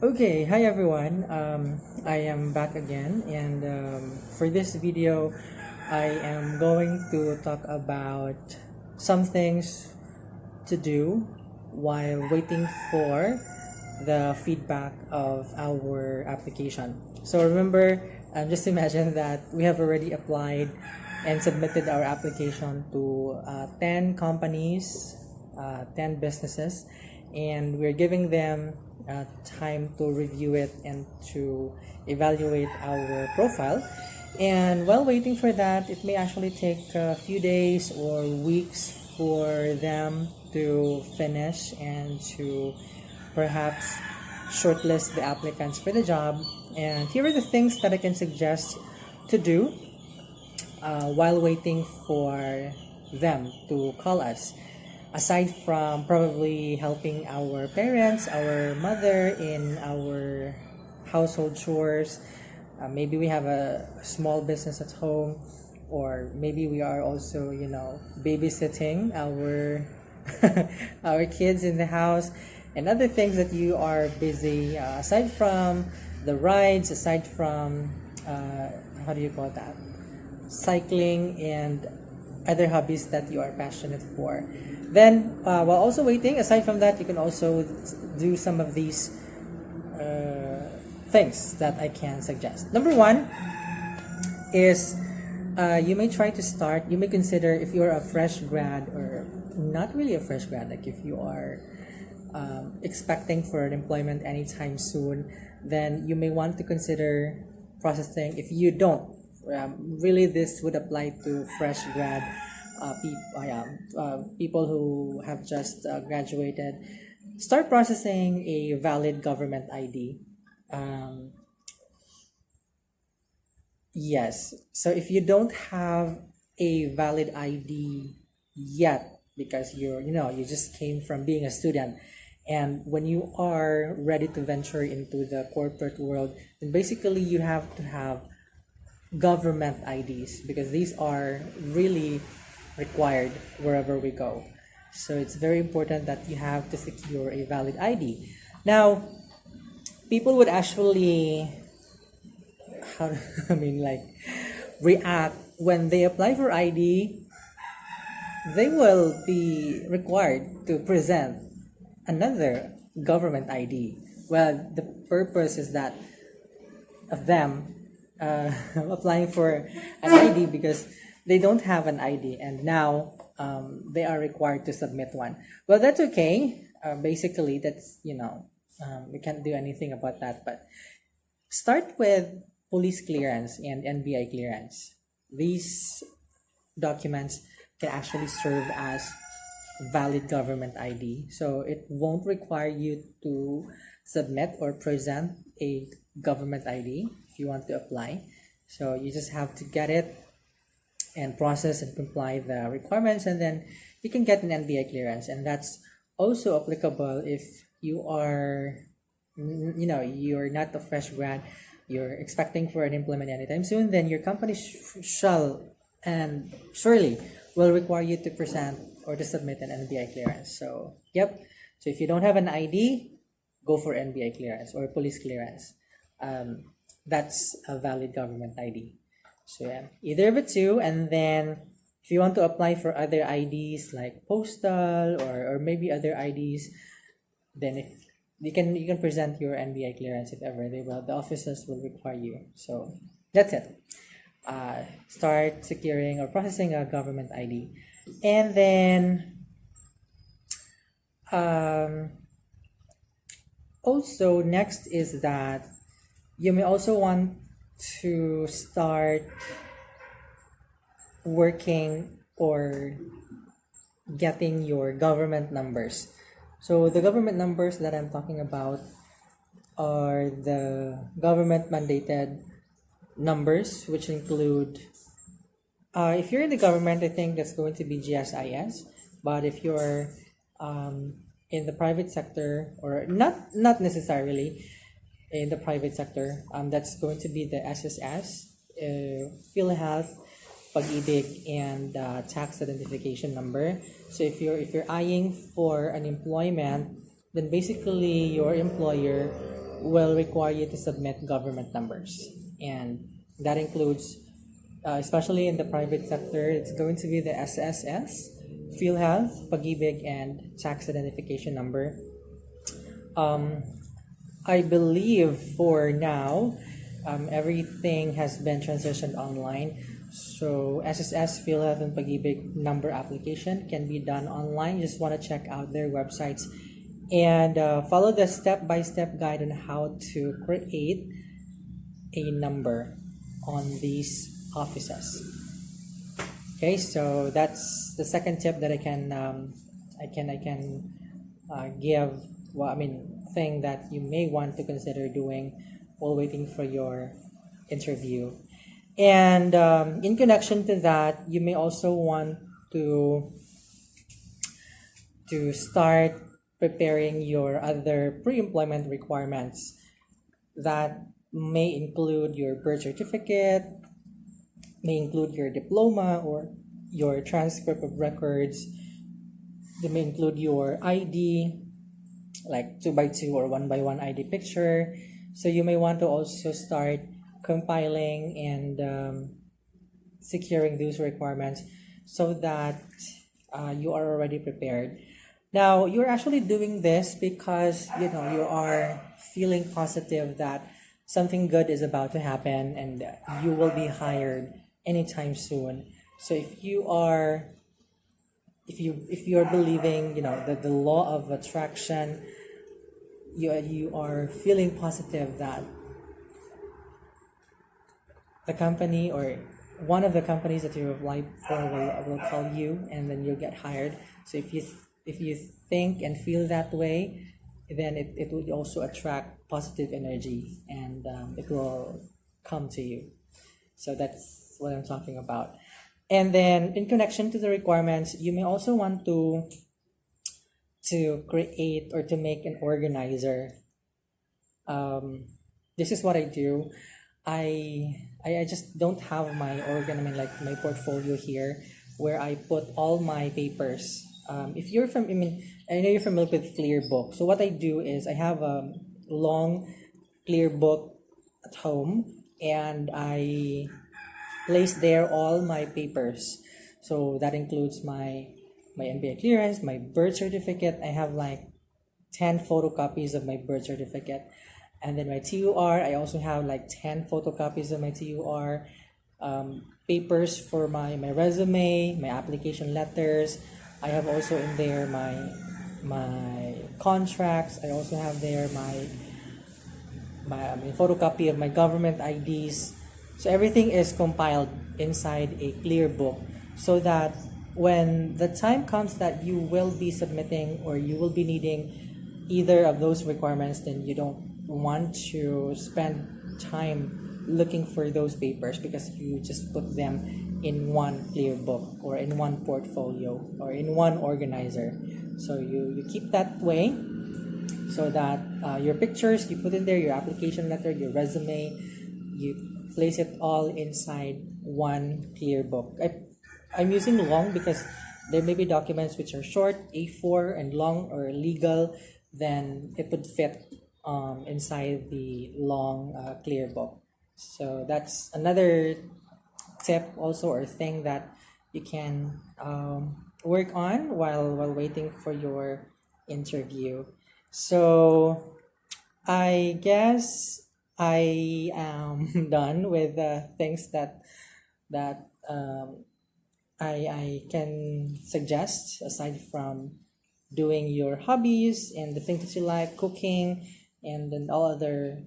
Okay, hi everyone. I am back again, and for this video, I am going to talk about some things to do while waiting for the feedback of our application. So remember, just imagine that we have already applied and submitted our application to 10 companies, 10 businesses, and we're giving them time to review it and to evaluate our profile. And while waiting for that, it may actually take a few days or weeks for them to finish and to perhaps shortlist the applicants for the job. And here are the things that I can suggest to do while waiting for them to call us. Aside from probably helping our parents, our mother in our household chores, maybe we have a small business at home, or maybe we are also, babysitting our our kids in the house, and other things that you are busy. Aside from the rides, aside from how do you call that? Cycling and other hobbies that you are passionate for. Then, while also waiting, aside from that, you can also do some of these things that I can suggest. Number one is you may try to start, you may consider if you're a fresh grad or not really a fresh grad, like if you are expecting for an employment anytime soon, then you may want to consider processing. If you don't, really this would apply to fresh grad people who have just graduated. Start processing a valid government ID. Um, yes, so if you don't have a valid ID yet, because you just came from being a student, and when you are ready to venture into the corporate world, then basically you have to have government IDs, because these are really required wherever we go. So it's very important that you have to secure a valid ID. Now, people would actually, I mean, like, react when they apply for ID. They will be required to present another government ID. Well, the purpose is that of them applying for an ID, because they don't have an ID, and now they are required to submit one. Well, that's okay. Basically, that's we can't do anything about that. But start with police clearance and NBI clearance. These documents can actually serve as valid government ID. So it won't require you to submit or present a government ID if you want to apply. So you just have to get it and process and comply the requirements, and then you can get an NBI clearance. And that's also applicable if you are, you're not a fresh grad, you're expecting for an employment anytime soon, then your company shall and surely will require you to present or to submit an NBI clearance. So, yep. So if you don't have an ID, go for NBI clearance or police clearance. That's a valid government ID. So yeah, either of the two. And then if you want to apply for other IDs like postal or maybe other IDs, then if you can present your NBI clearance if ever the officers will require you. So that's it. Start securing or processing a government ID. And then also next is that you may also want to start working or getting your government numbers. So the government numbers that I'm talking about are the government mandated numbers, which include if you're in the government, I think that's going to be GSIS. But if you're in the private sector, or not necessarily in the private sector, that's going to be the SSS, PhilHealth, Pag-ibig, and tax identification number. So if you're eyeing for an employment, then basically your employer will require you to submit government numbers, and that includes, especially in the private sector, it's going to be the SSS, PhilHealth, Pag-ibig, and tax identification number. I believe for now, everything has been transitioned online. So SSS, PhilHealth, and Pag-ibig number application can be done online. You just want to check out their websites and follow the step-by-step guide on how to create a number on these offices. Okay, so that's the second tip that I can give. Well, I mean, thing that you may want to consider doing while waiting for your interview. And in connection to that, you may also want to start preparing your other pre-employment requirements that may include your birth certificate, may include your diploma or your transcript of records. They may include your ID, like 2x2 or 1x1 ID picture. So you may want to also start compiling and securing those requirements so that you are already prepared. Now, you're actually doing this because you are feeling positive that something good is about to happen and you will be hired anytime soon. So if you're believing that the law of attraction, you are feeling positive that the company or one of the companies that you applied for will call you and then you'll get hired. So if you think and feel that way, then it will also attract positive energy and it will come to you. So that's what I'm talking about. And then in connection to the requirements, you may also want to create or to make an organizer. This is what I do. I just don't have my my portfolio here where I put all my papers. If you're from, I know you're familiar with Clearbook. So what I do is I have a long Clearbook at home and I place there all my papers. So that includes my NBA clearance, my birth certificate. I have like 10 photocopies of my birth certificate. And then my TUR, I also have like 10 photocopies of my TUR. Papers for my resume, my application letters. I have also in there my contracts. I also have there my photocopy of my government IDs. So everything is compiled inside a Clearbook so that when the time comes that you will be submitting or you will be needing either of those requirements, then you don't want to spend time looking for those papers because you just put them in one Clearbook or in one portfolio or in one organizer. So you keep that way so that your pictures, you put in there your application letter, your resume, you place it all inside one Clearbook. I'm using long because there may be documents which are short, A4, and long or legal, then it would fit inside the long Clearbook. So that's another tip also or thing that you can work on while waiting for your interview. So I guess I am done with the things that I can suggest aside from doing your hobbies and the things that you like, cooking, and then all other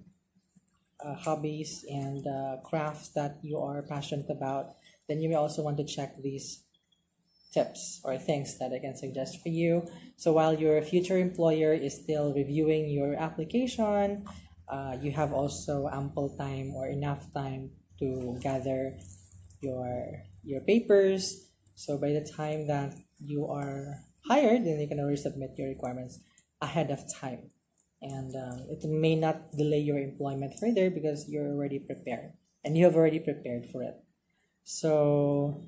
hobbies and crafts that you are passionate about. Then you may also want to check these tips or things that I can suggest for you. So while your future employer is still reviewing your application, you have also ample time or enough time to gather your papers. So by the time that you are hired, then you can already submit your requirements ahead of time. And it may not delay your employment further because you're already prepared and you have already prepared for it. So